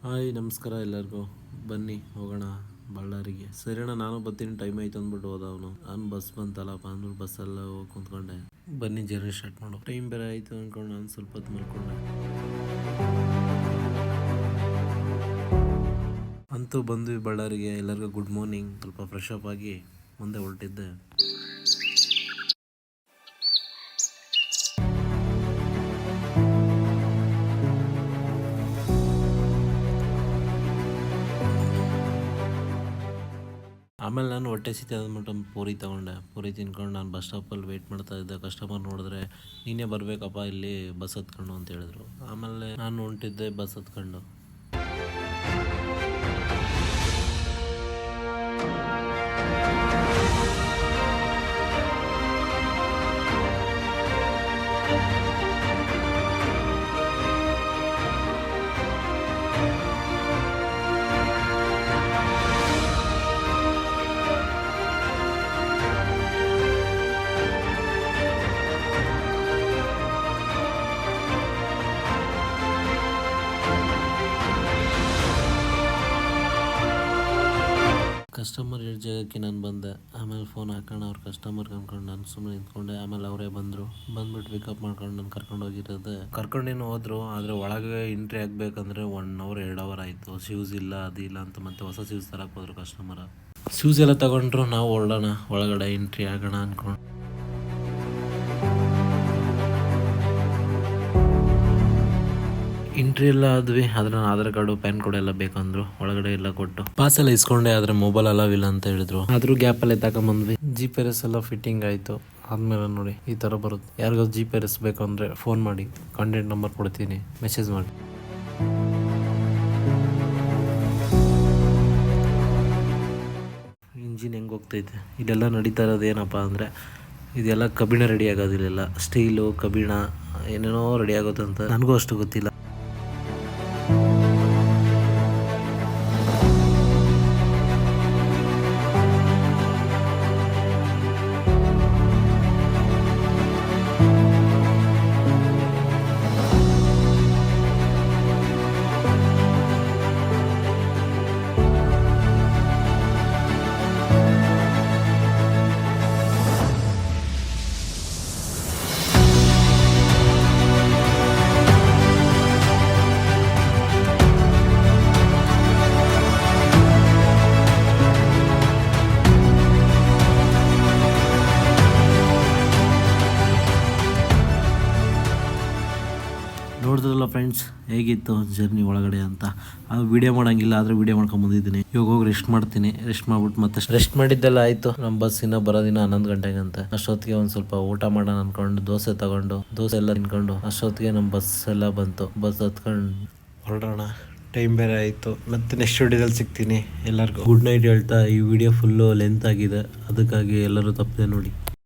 Hi ನಮಸ್ಕಾರ ಎಲ್ಲರಿಗೂ. ಬನ್ನಿ ಹೋಗೋಣ ಬಳ್ಳಾರಿಗೆ. ಸರಿ ಅಣ್ಣ ನಾನು ಬರ್ತೀನಿ, ಟೈಮ್ ಆಯ್ತು ಅಂದ್ಬಿಟ್ಟು ಹೋದ ಅವನು. ನಾನು ಬಸ್ ಬಂತಲ್ಲಪ್ಪ ಅಂದ್ಬಿಟ್ಟು ಬಸ್ಸೆಲ್ಲ ಹೋಗಿ ಕುಂತ್ಕೊಂಡೆ. ಬನ್ನಿ ಜರ್ನಿ ಸ್ಟಾರ್ಟ್ ಮಾಡು. ಟೈಮ್ ಬೇರೆ ಆಯಿತು ಅಂದ್ಕೊಂಡು ನಾನು ಸ್ವಲ್ಪ ಹೊತ್ತು ಮಲ್ಕೊಂಡೆ. ಅಂತೂ ಬಂದ್ವಿ ಬಳ್ಳಾರಿಗೆ. ಎಲ್ಲರಿಗೂ ಗುಡ್ ಮಾರ್ನಿಂಗ್. ಸ್ವಲ್ಪ ಫ್ರೆಶ್ ಅಪ್ ಆಗಿ ಮುಂದೆ ಹೊರಟಿದ್ದೆ. ಆಮೇಲೆ ನಾನು ಹೊಟ್ಟೆ ಸಿತೆ ಅಂದ್ಬಿಟ್ಟು ಪೂರಿ ತೊಗೊಂಡೆ. ಪೂರಿ ತಿನ್ಕೊಂಡು ನಾನು ಬಸ್ ಸ್ಟಾಪಲ್ಲಿ ವೆಯ್ಟ್ ಮಾಡ್ತಾ ಇದ್ದೆ. ಕಸ್ಟಮರ್ ನೋಡಿದ್ರೆ ನೀನೇ ಬರಬೇಕಪ್ಪ ಇಲ್ಲಿ ಬಸ್ ಹತ್ಕೊಂಡು ಅಂತ ಹೇಳಿದ್ರು. ಆಮೇಲೆ ನಾನು ಹೊಂಟಿದ್ದೆ ಬಸ್ ಹತ್ಕೊಂಡು. ಕಸ್ಟಮರ್ ಇರೋ ಜಾಗಕ್ಕೆ ನಾನು ಬಂದೆ. ಆಮೇಲೆ ಫೋನ್ ಹಾಕೋಣ ಅವ್ರು ಕಸ್ಟಮರ್ಗೆ ಅಂದ್ಕೊಂಡು ನಾನು ಸುಮ್ಮನೆ ನಿಂತ್ಕೊಂಡೆ. ಆಮೇಲೆ ಅವರೇ ಬಂದ್ಬಿಟ್ಟು ಪಿಕಪ್ ಮಾಡ್ಕೊಂಡು ನಾನು ಕರ್ಕೊಂಡು ಹೋಗಿರೋದೆ. ಕರ್ಕೊಂಡೇನು ಹೋದ್ರು, ಆದರೆ ಒಳಗೆ ಎಂಟ್ರಿ ಆಗಬೇಕಂದ್ರೆ 1 ಅವರ್ 2 ಅವರ್ ಆಯಿತು. ಶೂಸ್ ಇಲ್ಲ ಅದು ಇಲ್ಲ ಅಂತ ಮತ್ತೆ ಹೊಸ ಶೂಸ್ ತರಕ್ಕೆ ಹೋದ್ರು ಕಸ್ಟಮರ್. ಶೂಸ್ ಎಲ್ಲ ತಗೊಂಡ್ರು. ನಾವು ಹೊರಡೋಣ ಒಳಗಡೆ ಎಂಟ್ರಿ ಆಗೋಣ ಅಂದ್ಕೊಂಡು. ಎಂಟ್ರಿ ಎಲ್ಲ ಆದ್ವಿ. ಆದರೆ ನಾನು ಆಧಾರ್ ಕಾರ್ಡು ಪ್ಯಾನ್ ಕಾರ್ಡ್ ಎಲ್ಲ ಬೇಕಂದ್ರು. ಒಳಗಡೆ ಎಲ್ಲ ಕೊಟ್ಟು ಪಾಸ್ ಎಲ್ಲ ಇಸ್ಕೊಂಡೆ. ಆದರೆ ಮೊಬೈಲ್ ಅಲಾವಿಲ್ಲ ಅಂತ ಹೇಳಿದ್ರು. ಆದ್ರೂ ಗ್ಯಾಪಲ್ಲೇ ತಗೊಂಬಂದ್ವಿ. GPS ಎಲ್ಲ ಫಿಟ್ಟಿಂಗ್ ಆಯಿತು. ಆದ್ಮೇಲೆ ನೋಡಿ ಈ ಥರ ಬರುತ್ತೆ. ಯಾರಿಗಾದ್ರು GPS ಬೇಕು ಅಂದರೆ ಫೋನ್ ಮಾಡಿ, ಕಾಂಟ್ಯಾಕ್ಟ್ ನಂಬರ್ ಕೊಡ್ತೀನಿ, ಮೆಸೇಜ್ ಮಾಡಿ. ಇಂಜಿನ್ ಹೆಂಗೆ ಹೋಗ್ತೈತೆ. ಇದೆಲ್ಲ ನಡೀತಾ ಇರೋದು ಏನಪ್ಪ ಅಂದರೆ, ಇದೆಲ್ಲ ಕಬ್ಬಿಣ ರೆಡಿ ಆಗೋದಿಲ್ಲ. ಸ್ಟೀಲು ಕಬ್ಬಿಣ ಏನೇನೋ ರೆಡಿ ಆಗೋದಂತ ನನಗೂ ಅಷ್ಟು ಗೊತ್ತಿಲ್ಲ. ನೋಡಿದ್ರಲ್ಲ ಫ್ರೆಂಡ್ಸ್, ಹೇಗಿತ್ತು ಜರ್ನಿ ಒಳಗಡೆ ಅಂತ. ಅದು ವೀಡಿಯೋ ಮಾಡೋಂಗಿಲ್ಲ, ಆದರೆ ವೀಡಿಯೋ ಮಾಡ್ಕೊಂಡು ಬಂದಿದ್ದೀನಿ. ಇವಾಗ ಹೋಗಿ ರೆಸ್ಟ್ ಮಾಡ್ತೀನಿ. ರೆಸ್ಟ್ ಮಾಡ್ಬಿಟ್ಟು ಮತ್ತೆ ರೆಸ್ಟ್ ಮಾಡಿದ್ದೆಲ್ಲ ಆಯಿತು. ನಮ್ಮ ಬಸ್ ಬರೋದಿನ 11 ಗಂಟೆಗೆ ಅಂತ. ಅಷ್ಟೊತ್ತಿಗೆ ಒಂದು ಸ್ವಲ್ಪ ಊಟ ಮಾಡೋಣ ಅಂದ್ಕೊಂಡು ದೋಸೆ ತಗೊಂಡು ದೋಸೆ ಎಲ್ಲ ತಿನ್ಕೊಂಡು ಅಷ್ಟೊತ್ತಿಗೆ ನಮ್ಮ ಬಸ್ ಎಲ್ಲ ಬಂತು. ಬಸ್ ಹತ್ಕೊಂಡು ಹೊರಡೋಣ. ಟೈಮ್ ಬೇರೆ ಆಯಿತು. ಮತ್ತೆ ನೆಕ್ಸ್ಟ್ ವಿಡಿಯೋದಲ್ಲಿ ಸಿಗ್ತೀನಿ. ಎಲ್ಲರಿಗೂ ಗುಡ್ ನೈಟ್ ಹೇಳ್ತಾ ಈ ವಿಡಿಯೋ ಫುಲ್ಲು ಲೆಂತ್ ಆಗಿದೆ, ಅದಕ್ಕಾಗಿ ಎಲ್ಲರೂ ತಪ್ಪದೆ ನೋಡಿ.